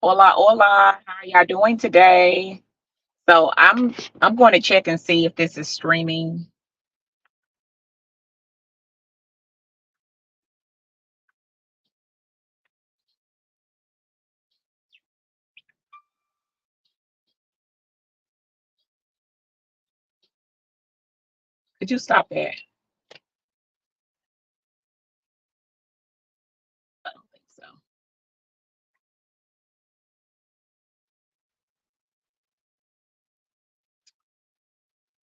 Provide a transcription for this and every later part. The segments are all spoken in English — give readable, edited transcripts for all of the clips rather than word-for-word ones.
Hola, hola. How y'all doing today? So I'm going to check and see if this is streaming. Could you stop that? I don't think so.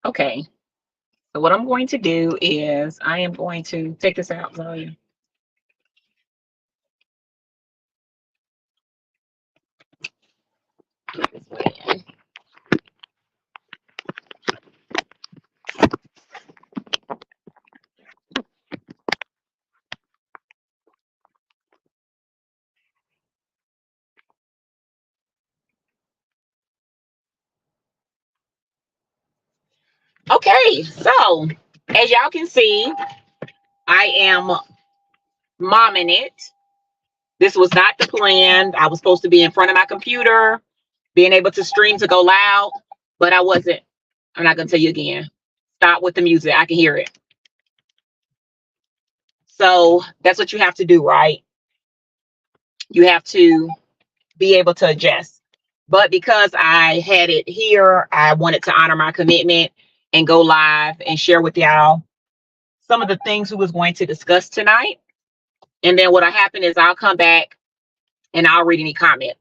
Okay. So what I'm going to do is I am going to take this out, Zoe. Put this way in. Okay. So as y'all can see, I am momming it. This was not the plan. I was supposed to be in front of my computer, being able to stream to go loud, but I wasn't. I'm not going to tell you again. Stop with the music. I can hear it. So that's what you have to do, right? You have to be able to adjust. But because I had it here, I wanted to honor my commitment and go live and share with y'all some of the things we was going to discuss tonight. And then what'll happen is I'll come back and I'll read any comments.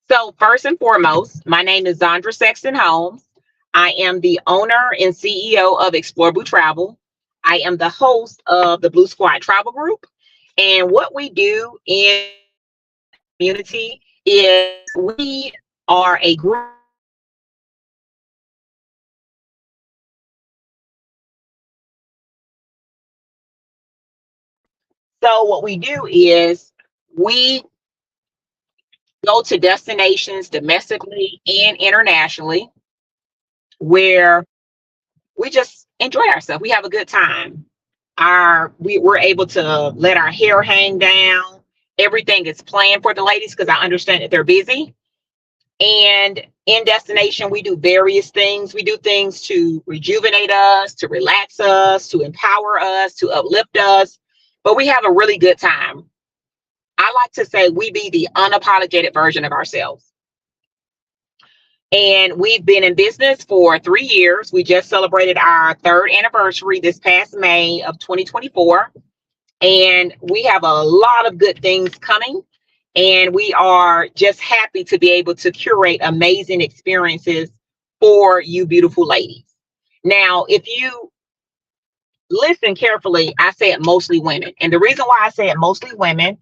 So first and foremost, my name is Zondra Sexton Holmes. I am the owner and CEO of Explore Blue Travel. I am the host of the Blue Squad Travel Group. And what we do in the community is we are a group. So what we do is we go to destinations domestically and internationally where we just enjoy ourselves. We have a good time. We're able to let our hair hang down. Everything is planned for the ladies because I understand that they're busy. And in destination, we do various things. We do things to rejuvenate us, to relax us, to empower us, to uplift us. But we have a really good time. I like to say we be the unapologetic version of ourselves. And we've been in business for 3 years. We just celebrated our third anniversary this past May of 2024. And we have a lot of good things coming. And we are just happy to be able to curate amazing experiences for you beautiful ladies. Now, if you listen carefully, I said mostly women. And the reason why I said mostly women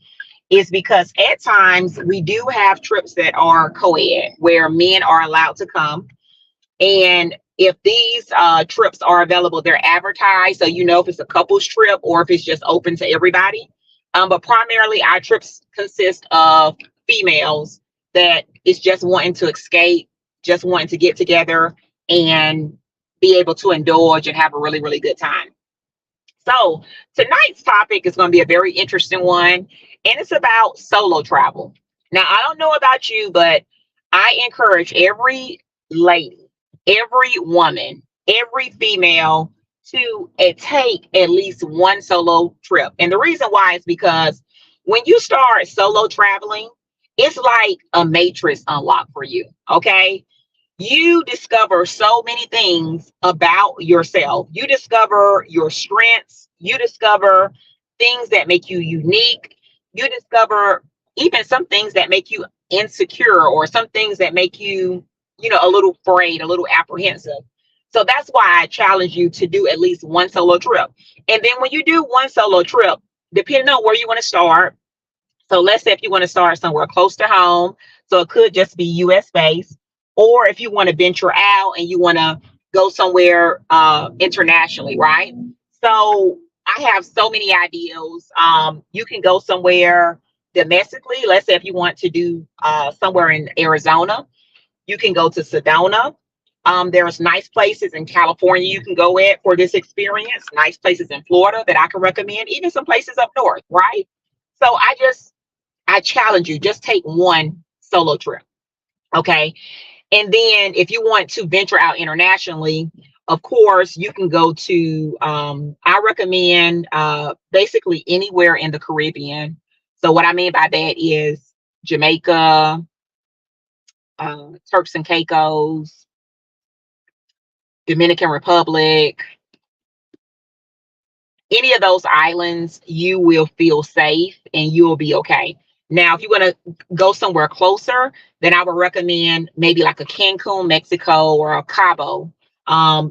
is because at times we do have trips that are co-ed where men are allowed to come. And if these trips are available, they're advertised. So you know if it's a couples trip or if it's just open to everybody. But primarily our trips consist of females that is just wanting to escape, just wanting to get together and be able to indulge and have a really, really good time. So tonight's topic is going to be a very interesting one, and it's about solo travel. Now, I don't know about you, but I encourage every lady, every woman, every female to take at least one solo trip. And the reason why is because when you start solo traveling, it's like a matrix unlock for you. Okay. You discover so many things about yourself. You discover your strengths. You discover things that make you unique. You discover even some things that make you insecure or some things that make you, a little afraid, a little apprehensive. So that's why I challenge you to do at least one solo trip. And then when you do one solo trip, depending on where you want to start. So let's say if you want to start somewhere close to home, so it could just be US based, or if you want to venture out and you want to go somewhere internationally, right? So I have so many ideas. You can go somewhere domestically. Let's say if you want to do somewhere in Arizona, you can go to Sedona. There's nice places in California you can go at for this experience. Nice places in Florida that I can recommend. Even some places up north, right? So I challenge you, just take one solo trip. Okay. And then if you want to venture out internationally, of course, you can go to, I recommend basically anywhere in the Caribbean. So what I mean by that is Jamaica, Turks and Caicos, Dominican Republic, any of those islands, you will feel safe and you'll be okay. Now, if you want to go somewhere closer, then I would recommend maybe like a Cancun, Mexico, or a Cabo.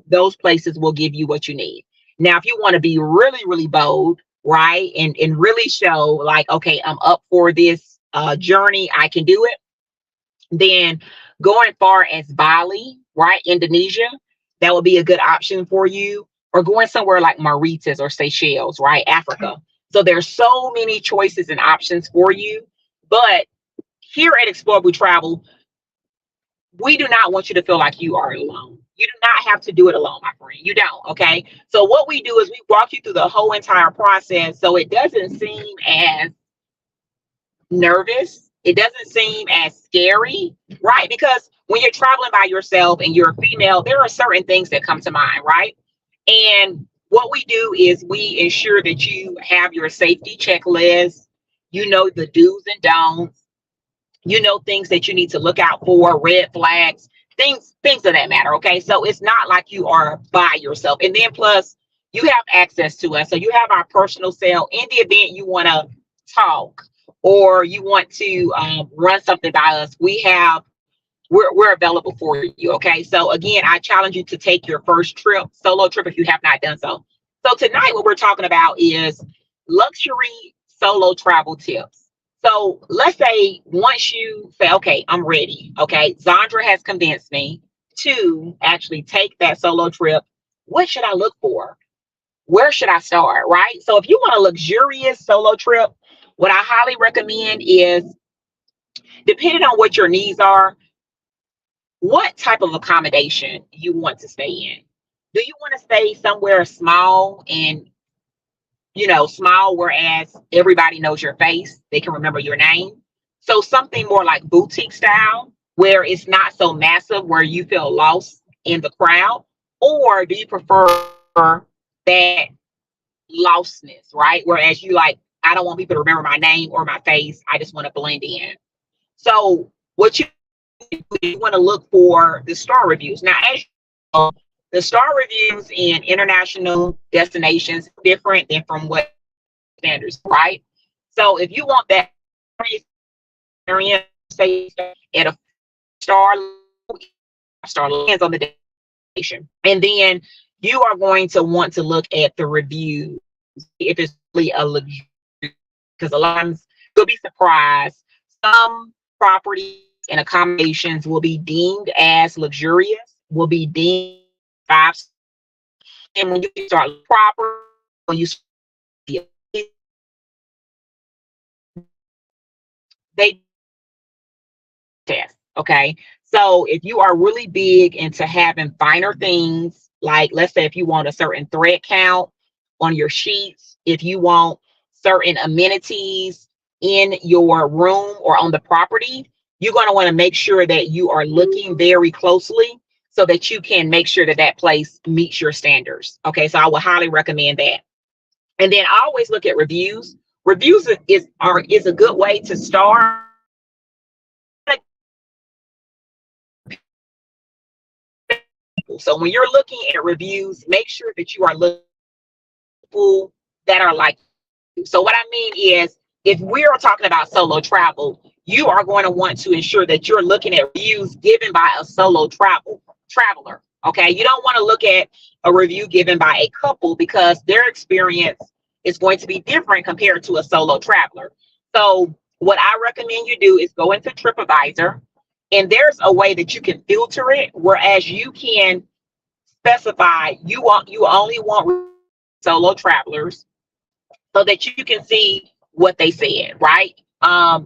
Those places will give you what you need. Now, if you want to be really, really bold, right, and really show like, okay, I'm up for this journey, I can do it, then going far as Bali, right, Indonesia, that would be a good option for you. Or going somewhere like Mauritius or Seychelles, right, Africa. So there's so many choices and options for you. But here at Explore We Travel, we do not want you to feel like you are alone. You do not have to do it alone, my friend. You don't. Okay. So what we do is we walk you through the whole entire process so it doesn't seem as nervous. It doesn't seem as scary, right? Because when you're traveling by yourself and you're a female, there are certain things that come to mind, right? And what we do is we ensure that you have your safety checklist, you know the do's and don'ts, you know things that you need to look out for, red flags, things of that matter. Okay. So it's not like you are by yourself. And then plus you have access to us. So you have our personal cell in the event you want to talk or you want to run something by us. We're available for you. Okay. So again, I challenge you to take your first trip, solo trip, if you have not done so. So tonight, what we're talking about is luxury solo travel tips. So let's say once you say, okay, I'm ready. Okay. Zandra has convinced me to actually take that solo trip. What should I look for? Where should I start? Right. So if you want a luxurious solo trip, what I highly recommend is, depending on what your needs are, what type of accommodation you want to stay in. Do you want to stay somewhere small and, small, whereas everybody knows your face, they can remember your name? So something more like boutique style, where it's not so massive, where you feel lost in the crowd? Or do you prefer that lostness, right? Whereas you like, I don't want people to remember my name or my face. I just want to blend in. So what you want to look for the star reviews. Now, as you know, the star reviews in international destinations are different than from what standards, right? So if you want that experience, say at a star lands on the destination, and then you are going to want to look at the reviews if it's really a luxury, because a lot of times you'll be surprised. Some properties and accommodations will be deemed as luxurious, will be deemed five. And when you start proper, when you they test. Okay. So if you are really big into having finer things, like let's say if you want a certain thread count on your sheets, if you want certain amenities in your room or on the property, you're going to want to make sure that you are looking very closely so that you can make sure that that place meets your standards. Okay. So I would highly recommend that. And then I always look at reviews. Reviews is a good way to start. So when you're looking at reviews, make sure that you are looking at people that are like you. So what I mean is, if we are talking about solo travel, you are going to want to ensure that you're looking at reviews given by a solo traveler. Okay. You don't want to look at a review given by a couple, because their experience is going to be different compared to a solo traveler. So what I recommend you do is go into TripAdvisor, and there's a way that you can filter it, whereas you can specify you only want solo travelers, so that you can see what they said, right?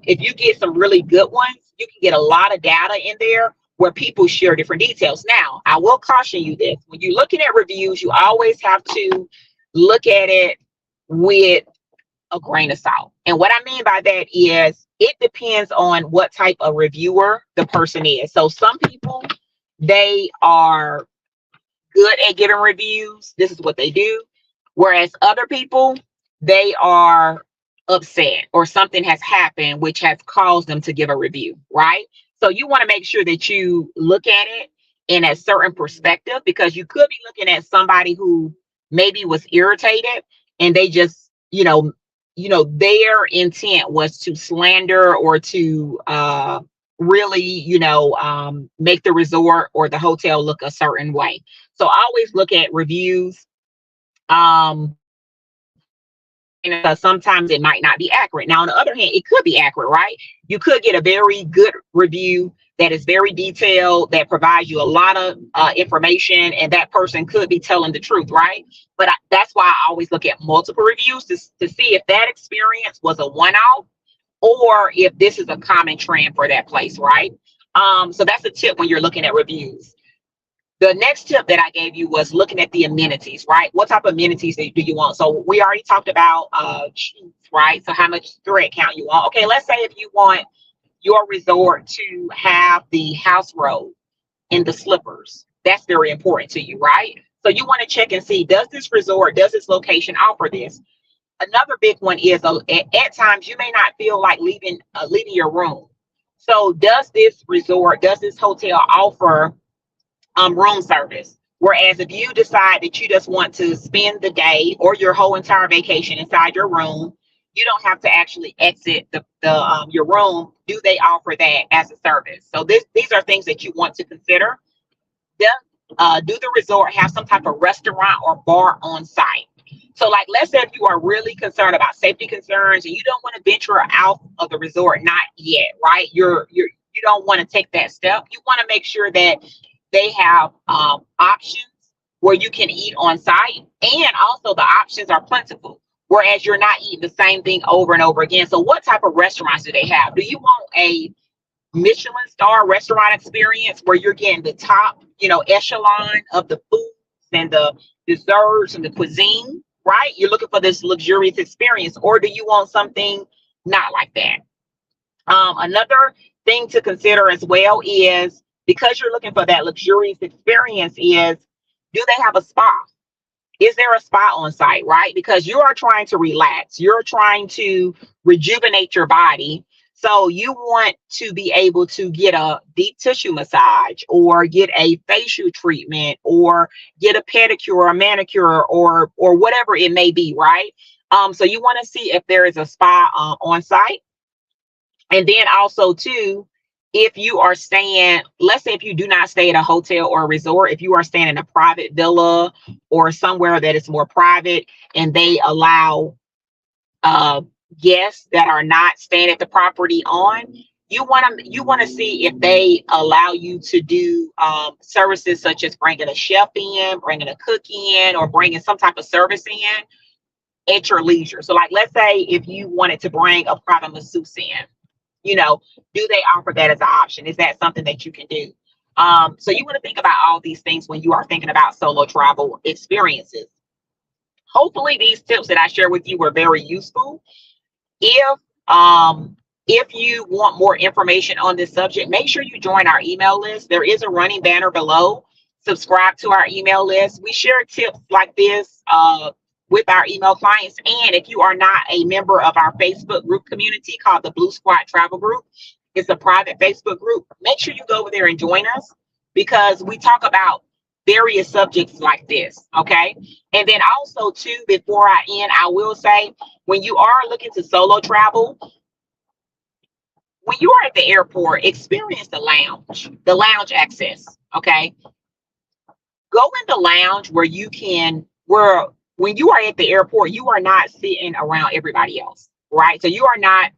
If you get some really good ones, you can get a lot of data in there where people share different details. Now, I will caution you this: when you're looking at reviews, you always have to look at it with a grain of salt. And what I mean by that is, it depends on what type of reviewer the person is. So some people, they are good at giving reviews. This is what they do. Whereas other people, they are upset or something has happened which has caused them to give a review, right? So you want to make sure that you look at it in a certain perspective, because you could be looking at somebody who maybe was irritated and they just, their intent was to slander or to really, make the resort or the hotel look a certain way. So I always look at reviews. Sometimes it might not be accurate. Now, on the other hand, it could be accurate, right? You could get a very good review that is very detailed, that provides you a lot of information, and that person could be telling the truth, right? But that's why I always look at multiple reviews to see if that experience was a one-off or if this is a common trend for that place, right? So that's a tip when you're looking at reviews. The next tip that I gave you was looking at the amenities, right? What type of amenities do you want? So we already talked about sheets, right? So how much thread count you want. Okay, let's say if you want your resort to have the house robe and the slippers. That's very important to you, right? So you want to check and see, does this location offer this? Another big one is at times you may not feel like leaving your room. So does this hotel offer room service? Whereas if you decide that you just want to spend the day or your whole entire vacation inside your room, you don't have to actually exit the your room. Do they offer that as a service? So these are things that you want to consider. Do the resort have some type of restaurant or bar on site? So, like, let's say if you are really concerned about safety concerns and you don't want to venture out of the resort, not yet, right? You don't want to take that step. You want to make sure that they have options where you can eat on site, and also the options are plentiful. Whereas you're not eating the same thing over and over again. So, what type of restaurants do they have? Do you want a Michelin star restaurant experience where you're getting the top, echelon of the foods and the desserts and the cuisine, right? You're looking for this luxurious experience, or do you want something not like that? Another thing to consider as well is, because you're looking for that luxurious experience, is do they have a spa? Is there a spa on site, right? Because you are trying to relax, you're trying to rejuvenate your body. So you want to be able to get a deep tissue massage or get a facial treatment or get a pedicure or a manicure or whatever it may be, right? So you want to see if there is a spa on site. And then also too, if you are staying, let's say if you do not stay at a hotel or a resort, if you are staying in a private villa or somewhere that is more private and they allow guests that are not staying at the property you want to see if they allow you to do services such as bringing a chef in, bringing a cook in, or bringing some type of service in at your leisure. So, like, let's say if you wanted to bring a private masseuse in, do they offer that as an option? Is that something that you can do? So you want to think about all these things when you are thinking about solo travel experiences. Hopefully these tips that I share with you were very useful. If you want more information on this subject, make sure you join our email list. There is a running banner below. Subscribe to our email list. We share tips like this with our email clients. And if you are not a member of our Facebook group community called the Blue Squad Travel Group, it's a private Facebook group. Make sure you go over there and join us, because we talk about various subjects like this. Okay. And then also too, before I end, I will say, when you are looking to solo travel, when you are at the airport, experience the lounge access. Okay. Go in the lounge where when you are at the airport, you are not sitting around everybody else, right? So you are not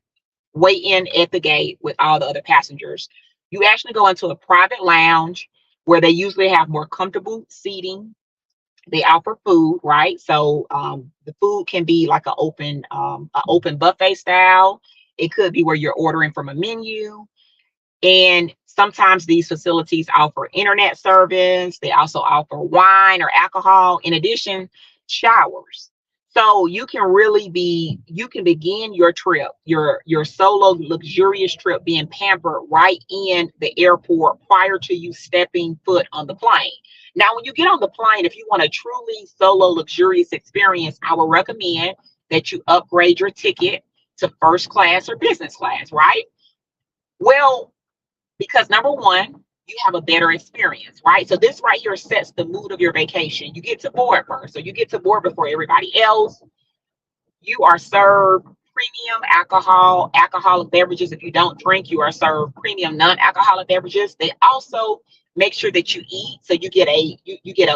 waiting at the gate with all the other passengers. You actually go into a private lounge where they usually have more comfortable seating. They offer food, right? So the food can be like an open buffet style. It could be where you're ordering from a menu. And sometimes these facilities offer internet service. They also offer wine or alcohol. In addition, showers. So you can begin your trip, your solo luxurious trip, being pampered right in the airport prior to you stepping foot on the plane. Now, when you get on the plane, if you want a truly solo luxurious experience, I would recommend that you upgrade your ticket to first class or business class, right? Well, because number one, you have a better experience, right? So this right here sets the mood of your vacation. You get to board first, so you get to board before everybody else. You are served premium alcoholic beverages. If you don't drink, you are served premium non-alcoholic beverages. They also make sure that you eat, so you get a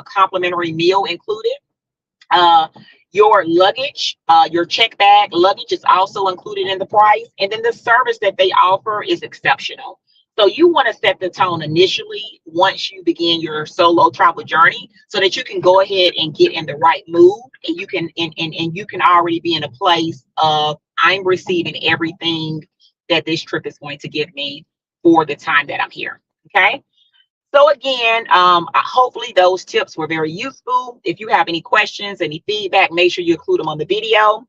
complimentary meal included. Uh, your luggage, your check bag luggage is also included in the price. And then the service that they offer is exceptional. So you want to set the tone initially once you begin your solo travel journey so that you can go ahead and get in the right mood, and you can already be in a place of, I'm receiving everything that this trip is going to give me for the time that I'm here. Okay. So again, hopefully those tips were very useful. If you have any questions, any feedback, make sure you include them on the video.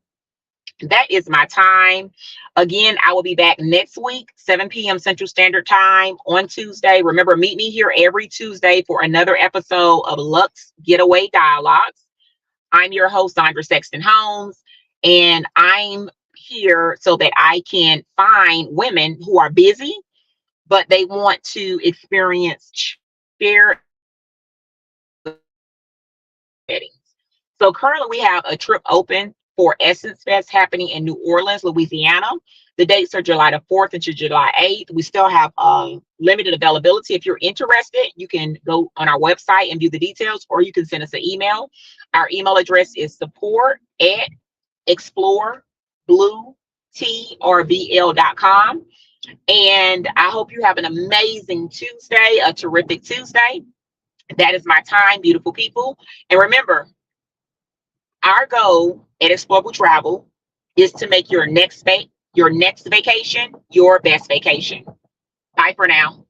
That is my time. Again, I will be back next week, 7 p.m. Central Standard Time on Tuesday. Remember, meet me here every Tuesday for another episode of Luxe Getaway Dialogues. I'm your host, Sandra Sexton Holmes, and I'm here so that I can find women who are busy, but they want to experience shared weddings. So currently we have a trip open for Essence Fest happening in New Orleans, Louisiana. The dates are July the 4th into July 8th. We still have limited availability. If you're interested, you can go on our website and view the details, or you can send us an email. Our email address is support@explorebluetrvl.com. And I hope you have an amazing Tuesday, a terrific Tuesday. That is my time, beautiful people. And remember, our goal at Explore Blue Travel is to make your next vacation your best vacation. Bye for now.